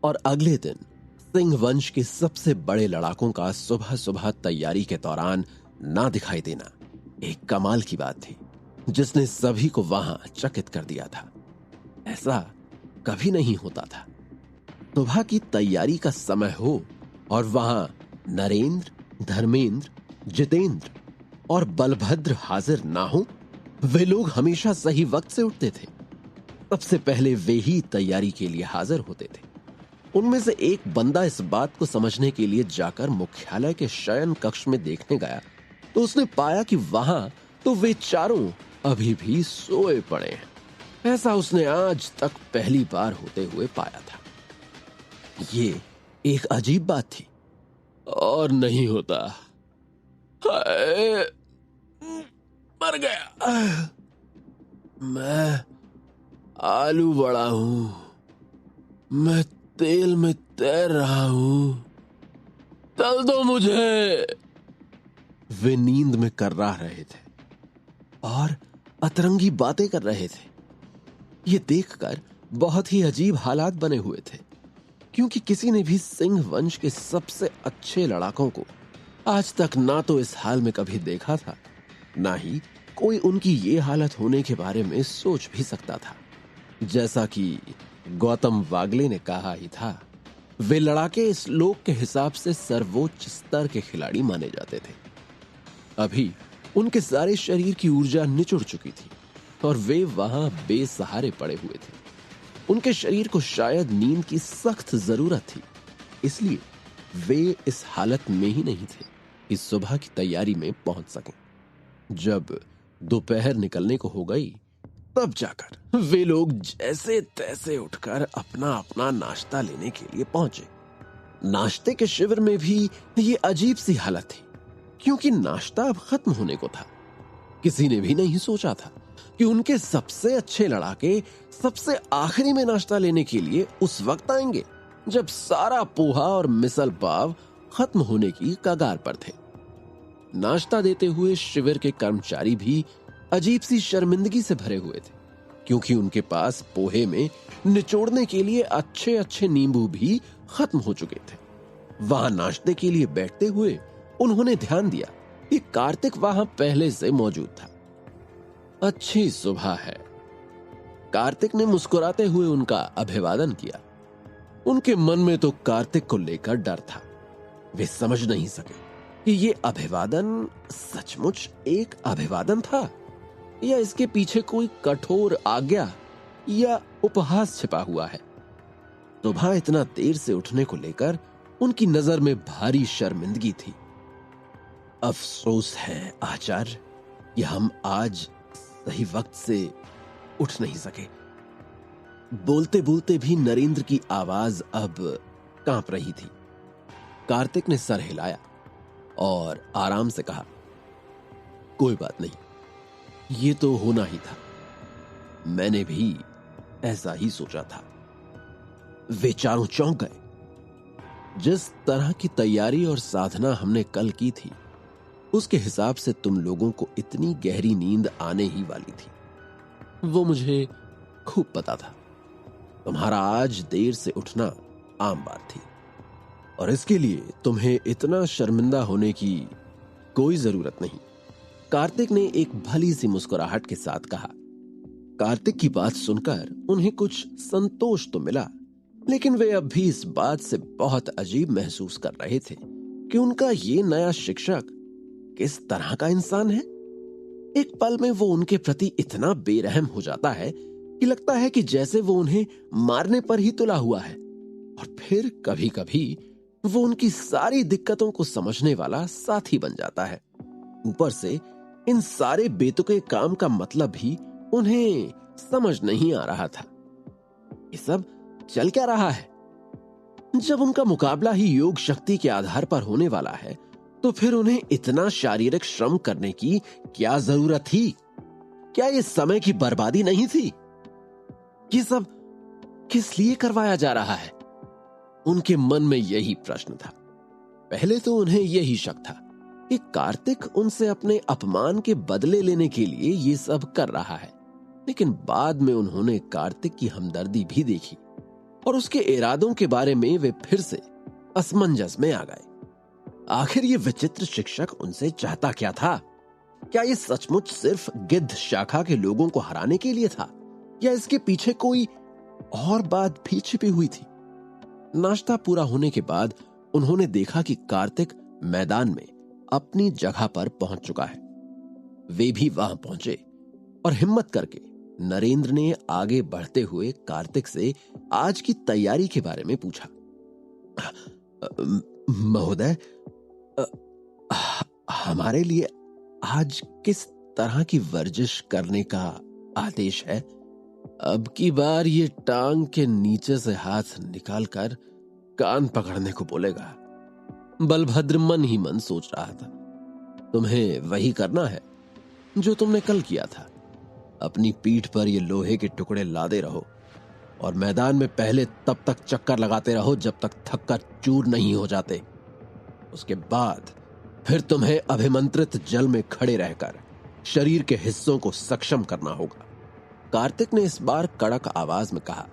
और अगले दिन सिंह वंश के सबसे बड़े लड़ाकों का सुबह सुबह तैयारी के दौरान ना दिखाई देना एक कमाल की बात थी, जिसने सभी को वहां चकित कर दिया था। ऐसा कभी नहीं होता था। सुबह की तैयारी का समय हो और वहां नरेंद्र, धर्मेंद्र, जितेंद्र और बलभद्र हाजिर ना हो। वे लोग हमेशा सही वक्त से उठते थे। सबसे पहले वे ही तैयारी के लिए हाजिर होते थे। उनमें से एक बंदा इस बात को समझने के लिए जाकर मुख्यालय के शयन कक्ष में देखने गया तो उसने पाया कि वहां तो वे चारों अभी भी सोए पड़े हैं। ऐसा उसने आज तक पहली बार होते हुए पाया था। ये एक अजीब बात थी। और नहीं होता, हाय, मर गया। मैं आलू बड़ा हूं, मैं तेल में तैर रहा हूं, तल दो मुझे। वे नींद में कर्राह रहे थे और अतरंगी बातें कर रहे थे। ये देखकर बहुत ही अजीब हालात बने हुए थे, क्योंकि किसी ने भी सिंह वंश के सबसे अच्छे लड़ाकों को आज तक ना तो इस हाल में कभी देखा था, ना ही कोई उनकी ये हालत होने के बारे में सोच भी सकता था। जैसा कि गौतम वागले ने कहा ही था, वे लड़ाके इस लोक के हिसाब से सर्वोच्च स्तर के खिलाड़ी माने जाते थे। अभी उनके सारे शरीर की ऊर्जा निचुड़ चुकी थी और वे वहां बेसहारे पड़े हुए थे। उनके शरीर को शायद नींद की सख्त जरूरत थी, इसलिए वे इस हालत में ही नहीं थे कि सुबह की तैयारी में पहुंच सकें। जब दोपहर निकलने को हो गई, तब जाकर वे लोग जैसे तैसे उठकर अपना अपना नाश्ता लेने के लिए पहुंचे। नाश्ते के शिविर में भी ये अजीब सी हालत थी, क्योंकि नाश्ता अब खत्म होने को था। किसी ने भी नहीं सोचा था कि उनके सबसे अच्छे लड़ाके सबसे आखिरी में नाश्ता लेने के लिए उस वक्त आएंगे जब सारा पोहा और मिसल पाव खत्म होने की कगार पर थे। नाश्ता देते हुए शिविर के कर्मचारी भी अजीब सी शर्मिंदगी से भरे हुए थे, क्योंकि उनके पास पोहे में निचोड़ने के लिए अच्छे अच्छे नींबू भी खत्म हो चुके थे। वहां नाश्ते के लिए बैठते हुए उन्होंने ध्यान दिया कि कार्तिक वहां पहले से मौजूद था। अच्छी सुबह है। कार्तिक ने मुस्कुराते हुए उनका अभिवादन किया। उनके मन में तो कार्तिक को लेकर डर था। वे समझ नहीं सके कि ये अभिवादन सचमुच एक अभिवादन था या इसके पीछे कोई कठोर आज्ञा या उपहास छिपा हुआ है। सुबह इतना देर से उठने को लेकर उनकी नजर में भारी शर्मिंदगी थी। अफसोस है आचार्य कि हम आज सही वक्त से उठ नहीं सके। बोलते बोलते भी नरेंद्र की आवाज अब कांप रही थी। कार्तिक ने सर हिलाया और आराम से कहा, कोई बात नहीं, ये तो होना ही था। मैंने भी ऐसा ही सोचा था। वे चारों चौंक गए। जिस तरह की तैयारी और साधना हमने कल की थी, उसके हिसाब से तुम लोगों को इतनी गहरी नींद आने ही वाली थी, वो मुझे खूब पता था। तुम्हारा आज देर से उठना आम बात थी और इसके लिए तुम्हें इतना शर्मिंदा होने की कोई जरूरत नहीं। कार्तिक ने एक भली सी मुस्कुराहट के साथ कहा। कार्तिक की बात सुनकर उन्हें कुछ संतोष तो मिला, लेकिन वे अब भी इस बात से बहुत अजीब महसूस कर रहे थे कि उनका ये नया शिक्षक किस तरह का इंसान है। एक पल में वो उनके प्रति इतना बेरहम हो जाता है कि लगता है कि जैसे वो उन्हें मारने पर ही तुला हुआ है, और फिर कभी कभी वो उनकी सारी दिक्कतों को समझने वाला साथी बन जाता है। ऊपर से इन सारे बेतुके काम का मतलब भी उन्हें समझ नहीं आ रहा था। ये सब चल क्या रहा है? जब उनका मुकाबला ही योग शक्ति के आधार पर होने वाला है, तो फिर उन्हें इतना शारीरिक श्रम करने की क्या जरूरत थी? क्या ये समय की बर्बादी नहीं थी? ये सब किस लिए करवाया जा रहा है? उनके मन में यही प्रश्न था। पहले तो उन्हें यही शक था कि कार्तिक उनसे अपने अपमान के बदले लेने के लिए ये सब कर रहा है, लेकिन बाद में उन्होंने कार्तिक की हमदर्दी भी देखी। और उसके इरादों के बारे में वे फिर से असमंजस में आ गए। आखिर ये विचित्र शिक्षक उनसे चाहता क्या था? क्या ये सचमुच सिर्फ गिद्ध शाखा के लोगों को हराने के लिए था, या इसके पीछे कोई और बात भी छिपी हुई थी? नाश्ता पूरा होने के बाद उन्होंने देखा कि कार्तिक मैदान में अपनी जगह पर पहुंच चुका है। वे भी वहां पहुंचे और हिम्मत करके नरेंद्र ने आगे बढ़ते हुए कार्तिक से आज की तैयारी के बारे में पूछा। महोदय, हमारे लिए आज किस तरह की वर्जिश करने का आदेश है? अब की बार ये टांग के नीचे से हाथ निकालकर कान पकड़ने को बोलेगा। बलभद्र मन ही मन सोच रहा था, तुम्हें वही करना है जो तुमने कल किया था। अपनी पीठ पर ये लोहे के टुकड़े लादे रहो और मैदान में पहले तब तक चक्कर लगाते रहो जब तक थककर चूर नहीं हो जाते। उसके बाद फिर तुम्हें अभिमंत्रित जल में खड़े रहकर शरीर के हिस्सों को सक्षम करना होगा। कार्तिक ने इस बार कड़क आवाज में कहा,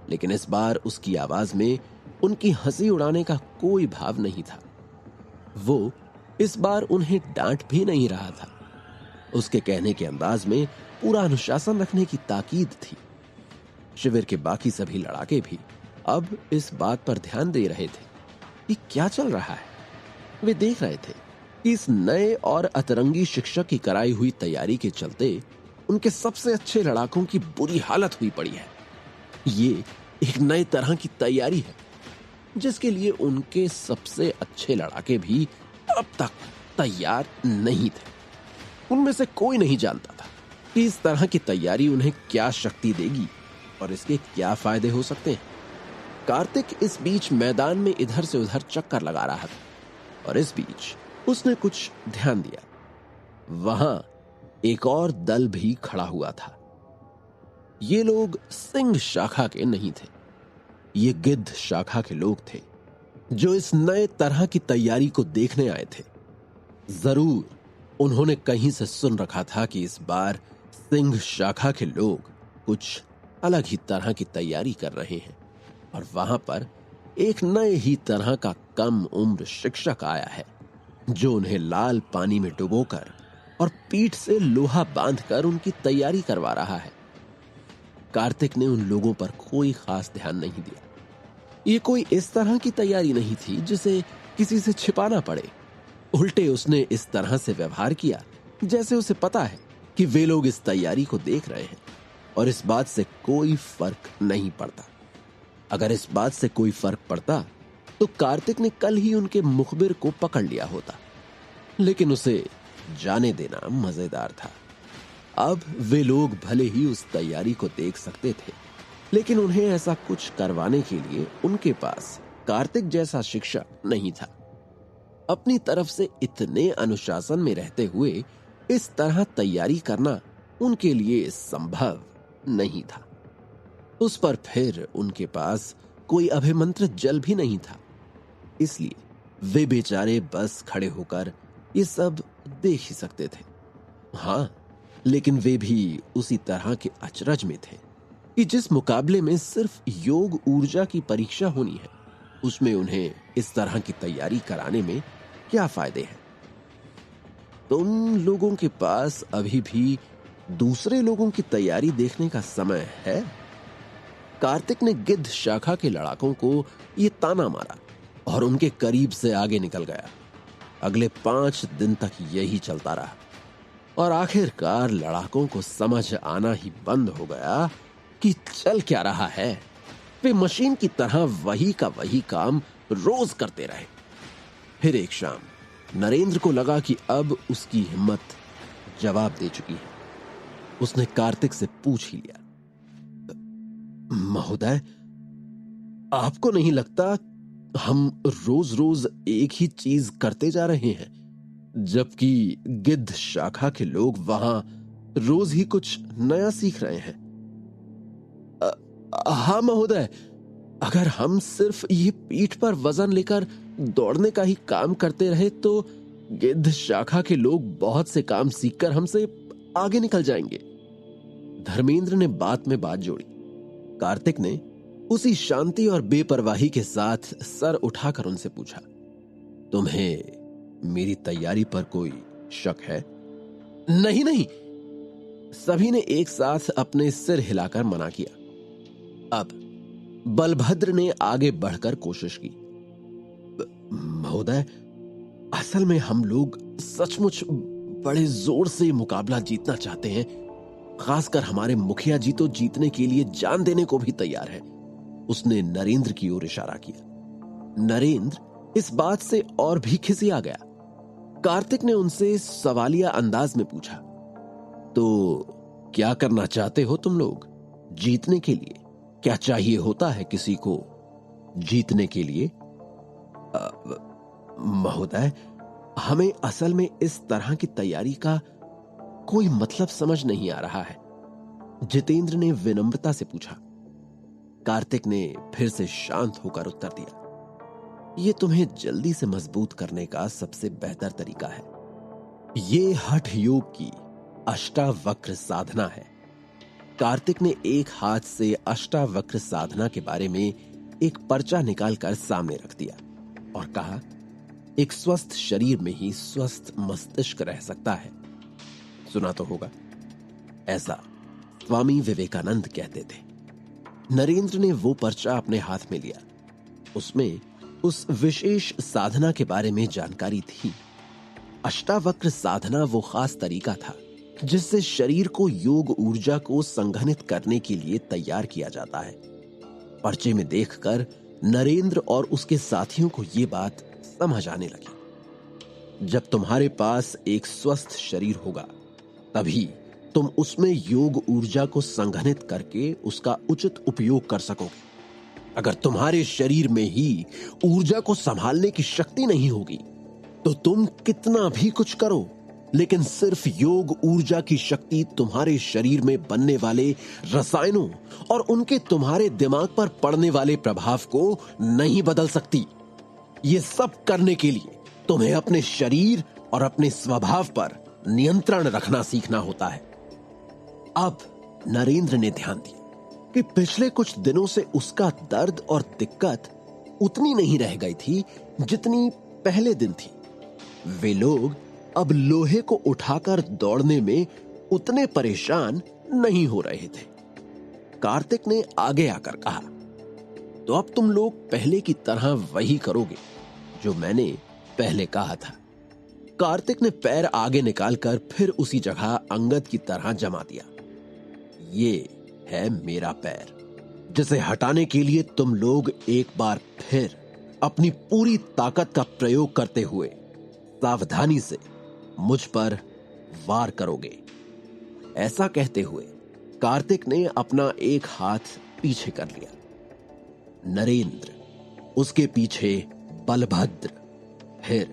लेकिन इस बार उसकी आवाज में उनकी हंसी उड़ाने का कोई भाव नहीं था। वो इस बार उन्हें डांट भी नहीं रहा था। उसके कहने के अंदाज में पूरा अनुशासन रखने की ताकीद थी। शिविर के बाकी सभी लड़ाके भी अब इस बात पर ध्यान दे रहे थे कि क्या चल रहा है। वे देख रहे थे कि इस नए और अतरंगी शिक्षक की कराई हुई तैयारी के चलते उनके सबसे अच्छे लड़ाकों की बुरी हालत हुई पड़ी है। ये एक नए तरह की तैयारी है जिसके लिए उनके सबसे अच्छे लड़ाके भी अब तक तैयार नहीं थे। उनमें से कोई नहीं जानता था कि इस तरह की तैयारी उन्हें क्या शक्ति देगी और इसके क्या फायदे हो सकते हैं। कार्तिक इस बीच मैदान में इधर से उधर चक्कर लगा रहा था और इस बीच उसने कुछ ध्यान दिया। वहां एक और दल भी खड़ा हुआ था। ये लोग सिंह शाखा के नहीं थे, ये गिद्ध शाखा के लोग थे जो इस नए तरह की तैयारी को देखने आए थे। जरूर उन्होंने कहीं से सुन रखा था कि इस बार सिंह शाखा के लोग कुछ अलग ही तरह की तैयारी कर रहे हैं और वहां पर एक नए ही तरह का कम उम्र शिक्षक आया है जो उन्हें लाल पानी में डुबोकर और पीठ से लोहा बांधकर उनकी तैयारी करवा रहा है। कार्तिक ने उन लोगों पर कोई खास ध्यान नहीं दिया। ये कोई इस तरह की तैयारी नहीं थी जिसे किसी से छिपाना पड़े। उल्टे उसने इस तरह से व्यवहार किया जैसे उसे पता है कि वे लोग इस तैयारी को देख रहे हैं और इस बात से कोई फर्क नहीं पड़ता। अगर इस बात से कोई फर्क पड़ता तो कार्तिक ने कल ही उनके मुखबिर को पकड़ लिया होता, लेकिन उसे जाने देना मजेदार था। अब वे लोग भले ही उस तैयारी को देख सकते थे, लेकिन उन्हें ऐसा कुछ करवाने के लिए उनके पास कार्तिक जैसा शिक्षक नहीं था। अपनी तरफ से इतने अनुशासन में रहते हुए इस तरह तैयारी करना उनके लिए संभव नहीं था। उस पर फिर उनके पास कोई अभिमंत्रित जल भी नहीं था, इसलिए वे बेचारे बस खड़े होकर ये सब देख ही सकते थे। हाँ, लेकिन वे भी उसी तरह के अचरज में थे कि जिस मुकाबले में सिर्फ योग ऊर्जा की परीक्षा होनी है, उसमें उन्हें इस तरह की तैयारी कराने में क्या फायदे हैं। तुम लोगों के पास अभी भी दूसरे लोगों की तैयारी देखने का समय है? कार्तिक ने गिद्ध शाखा के लड़ाकों को ये ताना मारा और उनके करीब से आगे निकल गया। अगले 5 दिन तक यही चलता रहा और आखिरकार लड़ाकों को समझ आना ही बंद हो गया कि चल क्या रहा है। वे मशीन की तरह वही का वही काम रोज करते रहे। फिर एक शाम नरेंद्र को लगा कि अब उसकी हिम्मत जवाब दे चुकी है। उसने कार्तिक से पूछ ही लिया, महोदय, आपको नहीं लगता हम रोज रोज एक ही चीज करते जा रहे हैं, जबकि गिद्ध शाखा के लोग वहां रोज ही कुछ नया सीख रहे हैं? हाँ महोदय, अगर हम सिर्फ ये पीठ पर वजन लेकर दौड़ने का ही काम करते रहे तो गिद्ध शाखा के लोग बहुत से काम सीखकर हमसे आगे निकल जाएंगे। धर्मेंद्र ने बात में बात जोड़ी। कार्तिक ने उसी शांति और बेपरवाही के साथ सर उठाकर उनसे पूछा, तुम्हें मेरी तैयारी पर कोई शक है? नहीं नहीं, सभी ने एक साथ अपने सिर हिलाकर मना किया। अब बलभद्र ने आगे बढ़कर कोशिश की। महोदय, असल में हम लोग सचमुच बड़े जोर से मुकाबला जीतना चाहते हैं। खासकर हमारे मुखिया जी तो जीतने के लिए जान देने को भी तैयार है। उसने नरेंद्र की ओर इशारा किया। नरेंद्र इस बात से और भी खिसिया गया। कार्तिक ने उनसे सवालिया अंदाज में पूछा, तो क्या करना चाहते हो तुम लोग जीतने के लिए? क्या चाहिए होता है किसी को जीतने के लिए? महोदय, हमें असल में इस तरह की तैयारी का कोई मतलब समझ नहीं आ रहा है, जितेंद्र ने विनम्रता से पूछा। कार्तिक ने फिर से शांत होकर उत्तर दिया, यह तुम्हें जल्दी से मजबूत करने का सबसे बेहतर तरीका है। ये हठ योग की अष्टावक्र साधना है। कार्तिक ने एक हाथ से अष्टावक्र साधना के बारे में एक पर्चा निकालकर सामने रख दिया और कहा, एक स्वस्थ शरीर में ही स्वस्थ मस्तिष्क रह सकता है। सुना तो होगा, ऐसा स्वामी विवेकानंद कहते थे। नरेंद्र ने वो पर्चा अपने हाथ में लिया। उसमें उस विशेष साधना के बारे में जानकारी थी। अष्टावक्र साधना वो खास तरीका था जिससे शरीर को योग ऊर्जा को संघनित करने के लिए तैयार किया जाता है। पर्चे में देखकर नरेंद्र और उसके साथियों को यह बात समझ आने लगी। जब तुम्हारे पास एक स्वस्थ शरीर होगा तभी तुम उसमें योग ऊर्जा को संघनित करके उसका उचित उपयोग कर सकोगे। अगर तुम्हारे शरीर में ही ऊर्जा को संभालने की शक्ति नहीं होगी तो तुम कितना भी कुछ करो, लेकिन सिर्फ योग ऊर्जा की शक्ति तुम्हारे शरीर में बनने वाले रसायनों और उनके तुम्हारे दिमाग पर पड़ने वाले प्रभाव को नहीं बदल सकती। ये सब करने के लिए तुम्हें अपने शरीर और अपने स्वभाव पर नियंत्रण रखना सीखना होता है। अब नरेंद्र ने ध्यान दिया कि पिछले कुछ दिनों से उसका दर्द और दिक्कत उतनी नहीं रह गई थी जितनी पहले दिन थी। वे लोग अब लोहे को उठाकर दौड़ने में उतने परेशान नहीं हो रहे थे। कार्तिक ने आगे आकर कहा, तो अब तुम लोग पहले की तरह वही करोगे जो मैंने पहले कहा था। कार्तिक ने पैर आगे निकालकर फिर उसी जगह अंगद की तरह जमा दिया। ये है मेरा पैर, जिसे हटाने के लिए तुम लोग एक बार फिर अपनी पूरी ताकत का प्रयोग करते हुए सावधानी से मुझ पर वार करोगे। ऐसा कहते हुए कार्तिक ने अपना एक हाथ पीछे कर लिया। नरेंद्र, उसके पीछे बलभद्र, फिर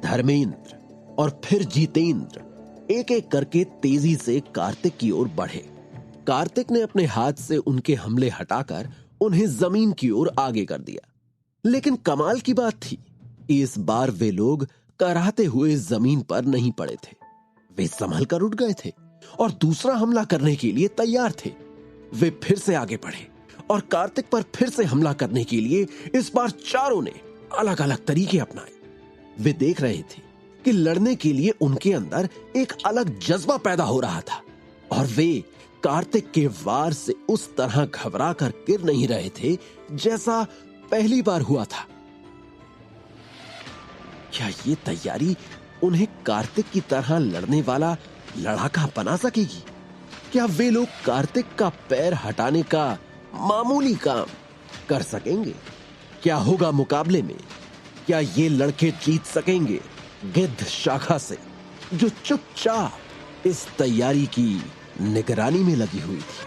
धर्मेंद्र और फिर जितेंद्र एक एक करके तेजी से कार्तिक की ओर बढ़े। कार्तिक ने अपने हाथ से उनके हमले हटाकर उन्हें जमीन की ओर आगे कर दिया। लेकिन कमाल की बात थी कि इस बार वे लोग कराहते हुए जमीन पर नहीं पड़े थे। वे संभल कर उठ गए थे और दूसरा हमला करने के लिए तैयार थे। वे फिर से आगे बढ़े और कार्तिक पर फिर से हमला करने के लिए इस बार चारों ने अलग अलग तरीके अपनाए। वे देख रहे थे कि लड़ने के लिए उनके अंदर एक अलग जज्बा पैदा हो रहा था और वे कार्तिक के वार से उस तरह घबरा कर गिर नहीं रहे थे जैसा पहली बार हुआ था। क्या ये तैयारी उन्हें कार्तिक की तरह लड़ने वाला लड़ाका बना सकेगी? क्या वे लोग कार्तिक का पैर हटाने का मामूली काम कर सकेंगे? क्या होगा मुकाबले में? क्या ये लड़के जीत सकेंगे गिद्ध शाखा से, जो चुपचाप इस तैयारी की निगरानी में लगी हुई थी?